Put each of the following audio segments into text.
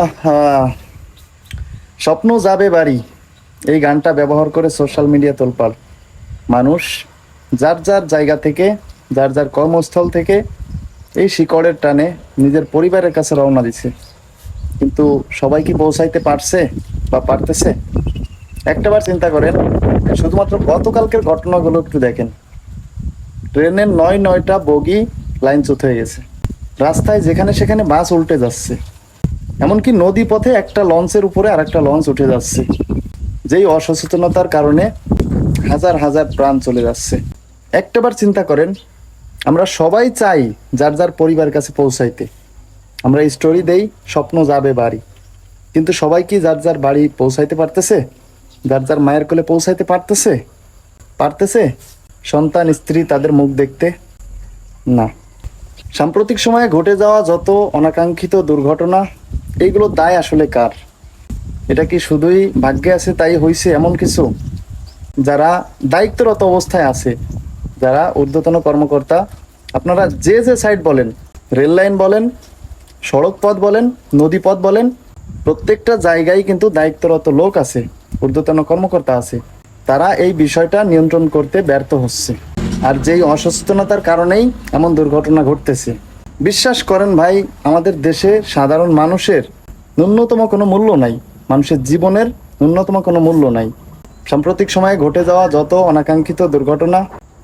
আহা, স্বপ্ন যাবে বাড়ি, এই গানটা ব্যবহার করে সোশ্যাল মিডিয়া তোলপাড়। মানুষ যার যার জায়গা থেকে, যার যার কর্মস্থল থেকে এই শিকড়ের টানে নিজের পরিবারের কাছে রওনা দিছে। কিন্তু সবাই কি পৌঁছাইতে পারছে বা পারতেছে? একটাবার চিন্তা করেন, শুধুমাত্র গতকালকের ঘটনাগুলো একটু দেখেন। ট্রেনের নয়টা বগি লাইনচ্যুত হয়ে গেছে, রাস্তায় যেখানে সেখানে বাস উল্টে যাচ্ছে, এমনকি নদী পথে একটা লঞ্চের উপরে আর একটা লঞ্চ উঠে যাচ্ছে, যেই অসচেতনতার কারণে হাজার হাজার প্রাণ চলে যাচ্ছে। একটাবার চিন্তা করেন, আমরা সবাই চাই যার যার পরিবার কাছে পৌঁছাইতে। আমরা স্টোরি দেই স্বপ্ন যাবে বাড়ি, কিন্তু সবাই কি যার যার বাড়ি পৌঁছাইতে পারতেছে? যার যার মায়ের কোলে পৌঁছাইতে পারতেছে? পারতেছে সন্তান স্ত্রী তাদের মুখ দেখতে? না। সাম্প্রতিক সময়ে ঘটে যাওয়া যত অনাকাঙ্ক্ষিত দুর্ঘটনা, এইগুলো দায় আসলে কার? এটা কি শুধুই ভাগ্যে আছে তাই হইছে এমন কিছু? যারা দায়িত্বরত অবস্থায় আছে, যারা ঊর্ধ্বতন কর্মকর্তা, আপনারা যে যে সাইড বলেন, রেল লাইন বলেন, সড়ক পথ বলেন, নদী পথ বলেন, প্রত্যেকটা জায়গায় কিন্তু দায়িত্বরত লোক আছে, ঊর্ধ্বতন কর্মকর্তা আছে। তারা এই বিষয়টা নিয়ন্ত্রণ করতে ব্যর্থ হচ্ছে, আর যেই অসচেতনতার কারণেই এমন দুর্ঘটনা ঘটতেছে। বিশ্বাস করেন ভাই, আমাদের দেশে সাধারণ মানুষের ন্যূনতম কোনো মূল্য নাই, মানুষের জীবনের ন্যূনতম কোনো মূল্য নাই। সাম্প্রতিক সময়ে ঘটে যাওয়া যত অনাকাঙ্ক্ষিত দুর্ঘটনা,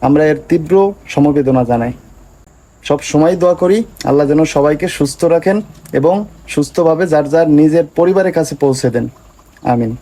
আমরা এর তীব্র সমবেদনা জানাই। সব সময় দোয়া করি আল্লাহ যেন সবাইকে সুস্থ রাখেন এবং সুস্থভাবে যার যার নিজের পরিবারের কাছে পৌঁছে দেন। আমিন।